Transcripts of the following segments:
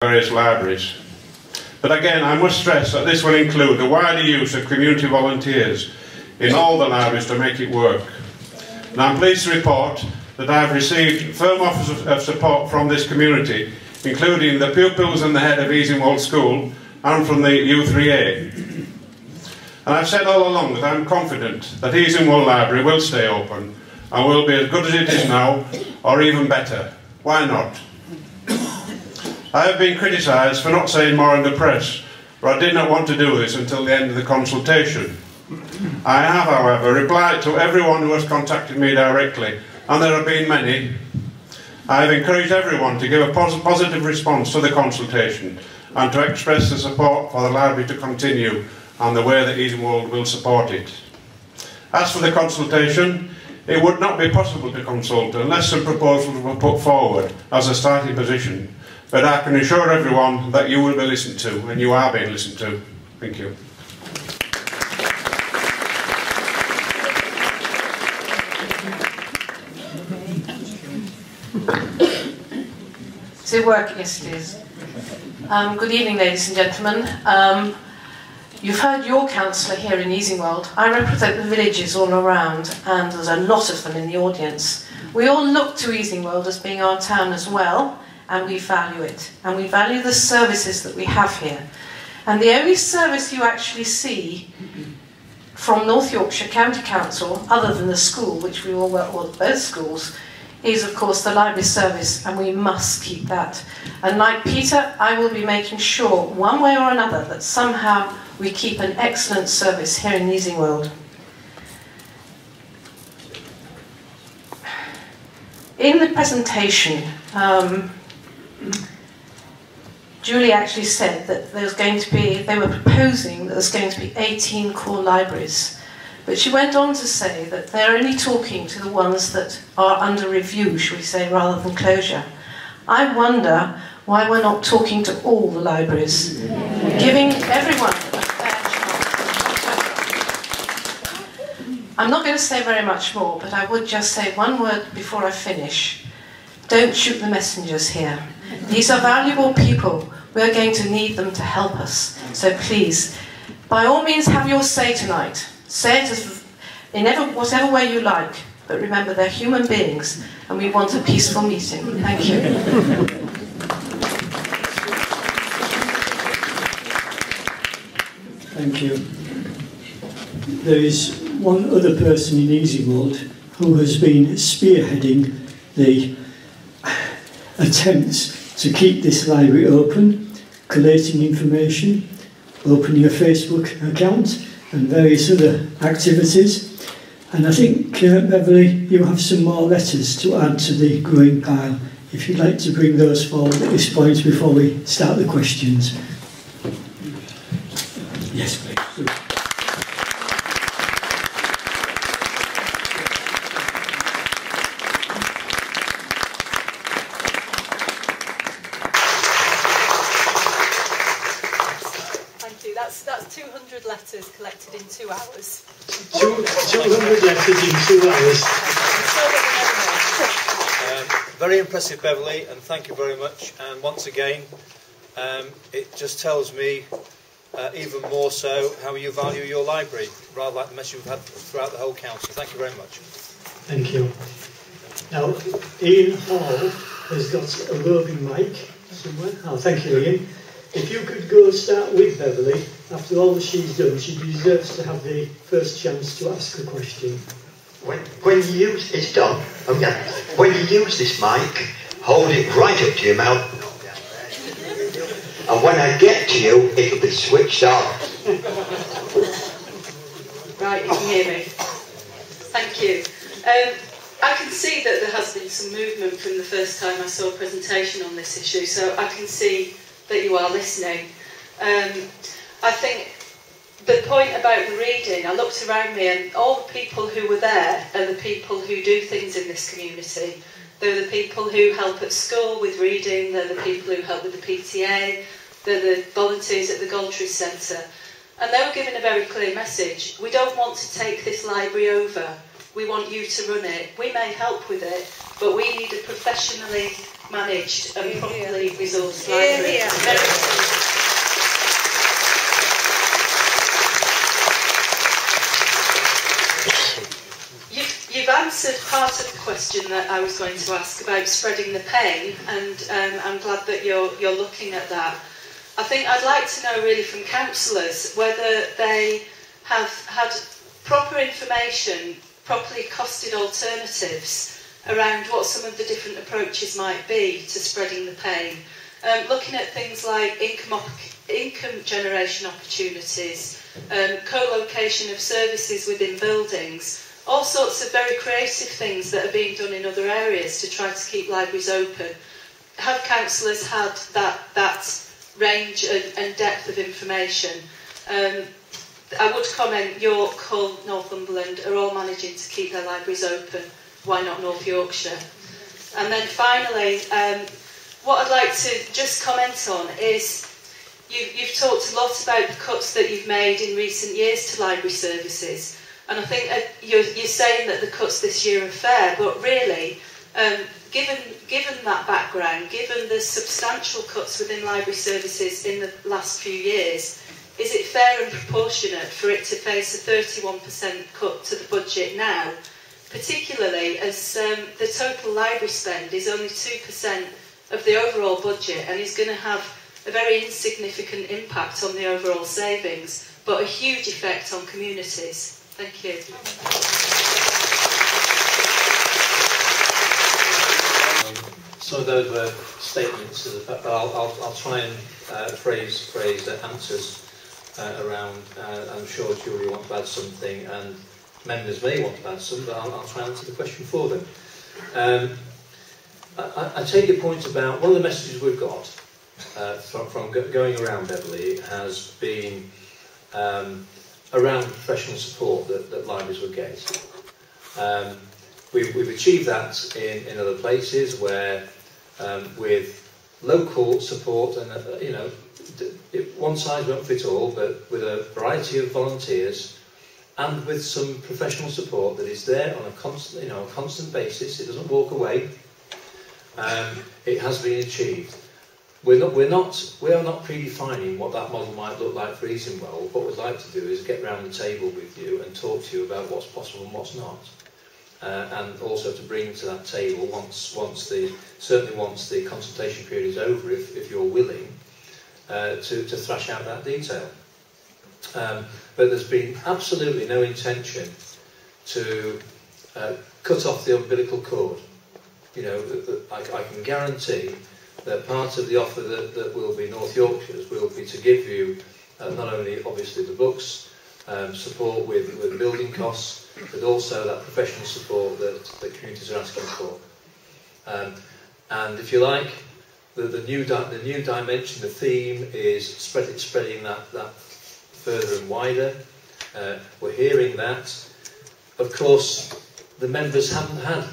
various libraries. But again, I must stress that this will include the wider use of community volunteers in all the libraries to make it work. And I'm pleased to report that I've received firm offers of support from this community, including the pupils and the head of Easingwold School and from the U3A. And I've said all along that I'm confident that Easingwold Library will stay open and will be as good as it is now, or even better. Why not? I have been criticised for not saying more in the press, but I did not want to do this until the end of the consultation. I have, however, replied to everyone who has contacted me directly, and there have been many. I have encouraged everyone to give a positive response to the consultation and to express the support for the library to continue and the way that Easingwold will support it. As for the consultation, it would not be possible to consult unless some proposals were put forward as a starting position, but I can assure everyone that you will be listened to, and you are being listened to. Thank you. Does it work? Yes, it is. Good evening, ladies and gentlemen. You've heard your councillor here in Easingwold. I represent the villages all around, and there's a lot of them in the audience. We all look to Easingwold as being our town as well, and we value it. And we value the services that we have here. And the only service you actually see from North Yorkshire County Council, other than the school, which we all work with, both schools, is of course the library service, and we must keep that. And like Peter, I will be making sure, one way or another, that somehow we keep an excellent service here in Easingwold. In the presentation, Julie actually said that there was going to be, they were proposing that there's going to be 18 core libraries. But she went on to say that they're only talking to the ones that are under review, shall we say, rather than closure. I wonder why we're not talking to all the libraries, giving everyone a fair chance. I'm not going to say very much more, but I would just say one word before I finish. Don't shoot the messengers here. These are valuable people. We're going to need them to help us. So please, by all means, have your say tonight. Say it in whatever way you like, but remember they're human beings and we want a peaceful meeting. Thank you. Thank you. There is one other person in Easingwold who has been spearheading the attempts to keep this library open, collating information, opening a Facebook account, and various other activities. And I think, Beverly, you have some more letters to add to the growing pile. If you'd like to bring those forward at this point before we start the questions. Yes, please. That's 200 letters collected in 2 hours. 200 letters in 2 hours. Very impressive, Beverly, and thank you very much. And once again, it just tells me even more so how you value your library, rather like the message we've had throughout the whole council. Thank you very much. Thank you. Now, Ian Hall has got a roving mic somewhere. Oh, thank you, Ian. If you could go start with Beverly, after all that she's done, she deserves to have the first chance to ask a question. When you use, it's done. Okay. When you use this mic, hold it right up to your mouth. And when I get to you, it'll be switched off. Right, you can hear me. Thank you. I can see that there has been some movement from the first time I saw a presentation on this issue, so I can see that you are listening. I think the point about the reading, I looked around me and all the people who were there are the people who do things in this community. They're the people who help at school with reading, they're the people who help with the PTA, they're the volunteers at the Goltry Centre. And they were given a very clear message. We don't want to take this library over. We want you to run it. We may help with it, but we need a professionally managed and properly resourced library. You've answered part of the question that I was going to ask about spreading the pain, and I'm glad that you're looking at that. I think I'd like to know really from councillors whether they have had proper information, properly costed alternatives around what some of the different approaches might be to spreading the pain. Looking at things like income generation opportunities, co-location of services within buildings, all sorts of very creative things that are being done in other areas to try to keep libraries open. Have councillors had that range and depth of information? I would comment York, Hull, Northumberland are all managing to keep their libraries open. Why not North Yorkshire? And then finally, what I'd like to just comment on is you've talked a lot about the cuts that you've made in recent years to library services. And I think you're saying that the cuts this year are fair, but really, given that background, given the substantial cuts within library services in the last few years, is it fair and proportionate for it to face a 31% cut to the budget now, particularly as the total library spend is only 2% of the overall budget and is going to have a very insignificant impact on the overall savings, but a huge effect on communities? Thank you. Some of those were statements, but I'll try and phrase answers around. I'm sure Julie wants to add something, and members may want to add some, but I'll try and answer the question for them. I take your point about one of the messages we've got from going around Beverley has been around professional support that libraries would get. We've achieved that in other places where with local support and one size won't fit all, but with a variety of volunteers and with some professional support that is there on a constant basis. It doesn't walk away. It has been achieved. We are not predefining what that model might look like for Easingwold. What we'd like to do is get round the table with you and talk to you about what's possible and what's not, and also to bring to that table once the consultation period is over, if you're willing, to thrash out that detail. But there's been absolutely no intention to cut off the umbilical cord. I can guarantee that part of the offer that will be North Yorkshire's will be to give you not only obviously the books, support with building costs, but also that professional support that communities are asking for. And if you like, the new dimension, the theme is spreading that further and wider. We're hearing that. Of course, the members haven't had.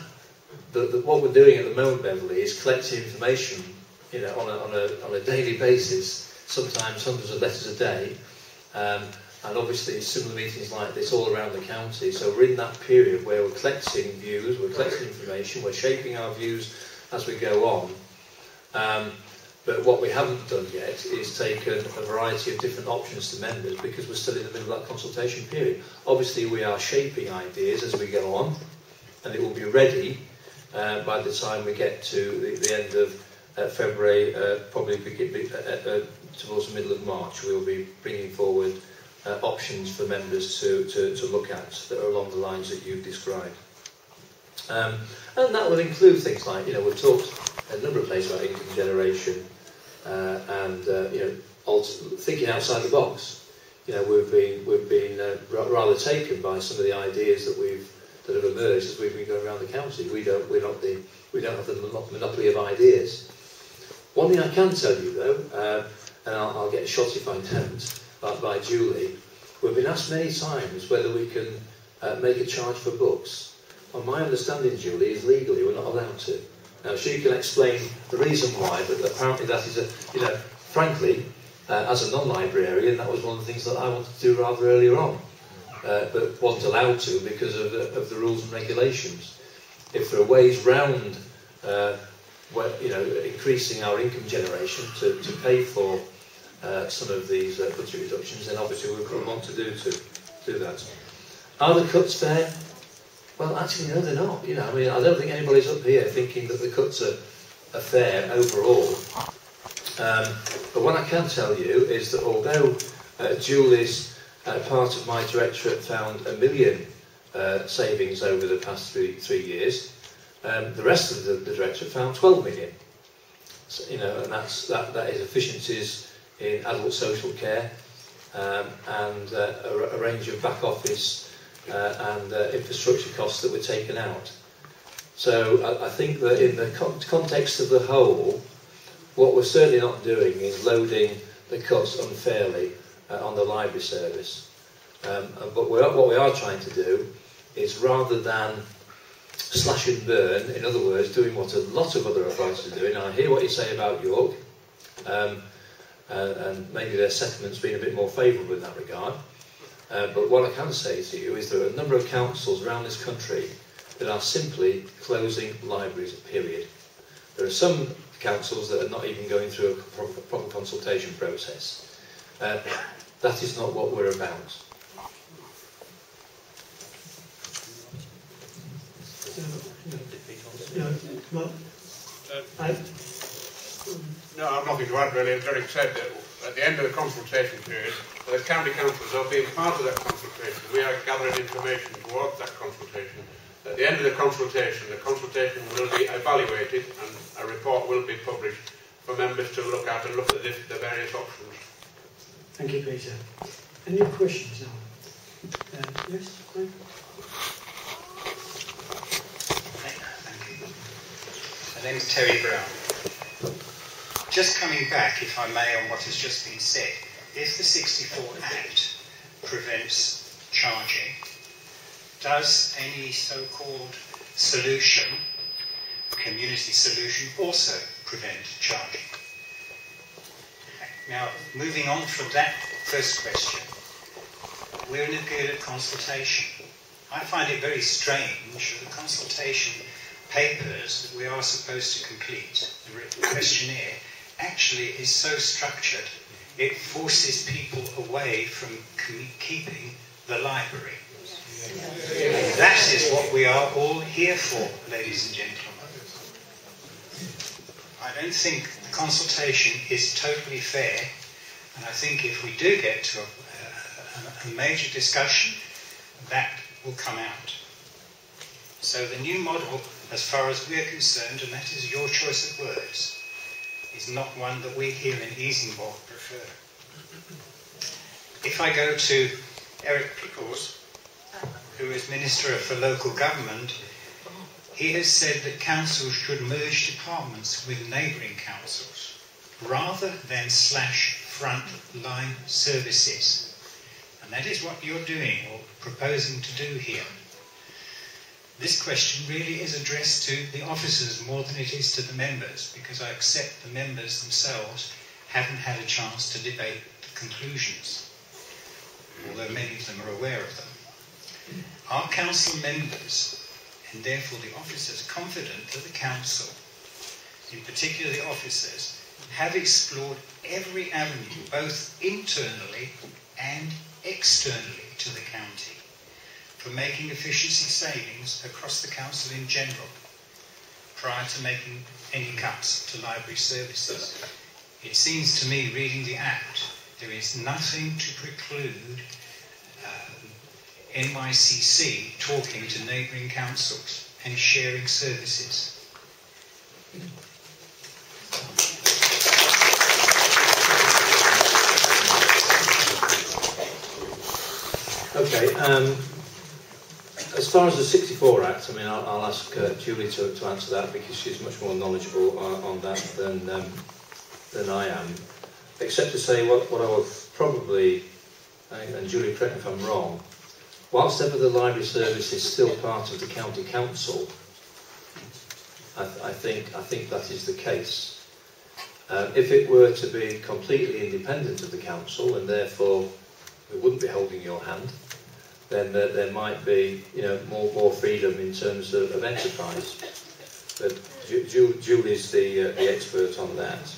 What we're doing at the moment, Beverley, is collecting information, on a daily basis, sometimes hundreds of letters a day, and obviously similar meetings like this all around the county. So we're in that period where we're collecting views, we're collecting information, we're shaping our views as we go on. But what we haven't done yet is taken a variety of different options to members, because we're still in the middle of that consultation period. Obviously we are shaping ideas as we go on, and it will be ready by the time we get to the end of February, probably towards the middle of March. We'll be bringing forward options for members to look at that are along the lines that you've described. And that will include things like, we've talked a number of places about income generation and thinking outside the box. We've been rather taken by some of the ideas that have emerged as we've been going around the county. We don't have the monopoly of ideas. One thing I can tell you though, and I'll get a shot if I don't, by Julie, we've been asked many times whether we can make a charge for books. Well, my understanding, Julie, is legally we're not allowed to. Now she can explain the reason why, but apparently that is frankly, as a non-librarian, that was one of the things that I wanted to do rather earlier on. But wasn't allowed to because of the rules and regulations. If there are ways round increasing our income generation to pay for some of these budget reductions, then obviously we want to do that. Are the cuts fair? Well, actually, no, they're not. I don't think anybody's up here thinking that the cuts are fair overall. But what I can tell you is that although Julie's part of my directorate found £1 million savings over the past three years, the rest of the directorate found 12 million. So, and that is efficiencies in adult social care and a range of back office and infrastructure costs that were taken out. So I think that in the context of the whole, what we're certainly not doing is loading the cuts unfairly on the library service. But what we are trying to do is, rather than slash and burn, in other words, doing what a lot of other authorities are doing. I hear what you say about York, and maybe their settlement's been a bit more favourable in that regard. But what I can say to you is there are a number of councils around this country that are simply closing libraries, period. There are some councils that are not even going through a proper consultation process. That is not what we're about. No, I've nothing to add really. As Derek said, that at the end of the consultation period, the county councils are being part of that consultation. We are gathering information towards that consultation. At the end of the consultation will be evaluated and a report will be published for members to look at and look at the various options. Thank you, Peter. Any questions now? Yes, Greg? Thank you. My name is Terry Brown. Just coming back, if I may, on what has just been said, if the 64 Act prevents charging, does any so-called solution, community solution, also prevent charging? Now, moving on from that first question, we're in a period of consultation. I find it very strange that the consultation papers that we are supposed to complete, the written questionnaire, actually is so structured it forces people away from keeping the library. That is what we are all here for, ladies and gentlemen. I don't think the consultation is totally fair, and I think if we do get to a major discussion, that will come out. So the new model, as far as we're concerned, and that is your choice of words, is not one that we here in Easingwold prefer. If I go to Eric Pickles, who is Minister for Local Government, he has said that councils should merge departments with neighbouring councils, rather than slash front-line services. And that is what you're doing, or proposing to do here. This question really is addressed to the officers more than it is to the members, because I accept the members themselves haven't had a chance to debate the conclusions, although many of them are aware of them. Are council members, and therefore the officers, confident that the council, in particular the officers, have explored every avenue, both internally and externally to the county, for making efficiency savings across the council in general, prior to making any cuts to library services? It seems to me, reading the Act, there is nothing to preclude NYCC talking to neighbouring councils and sharing services. Okay. As far as the 64 Act, I mean, I'll ask Julie to answer that, because she's much more knowledgeable on that than I am. Except to say what I would probably, and Julie, correct me if I'm wrong, whilst ever the library service is still part of the county council, I think that is the case. If it were to be completely independent of the council, and therefore we wouldn't be holding your hand, then there might be, more freedom in terms of enterprise. But Julie's the expert on that.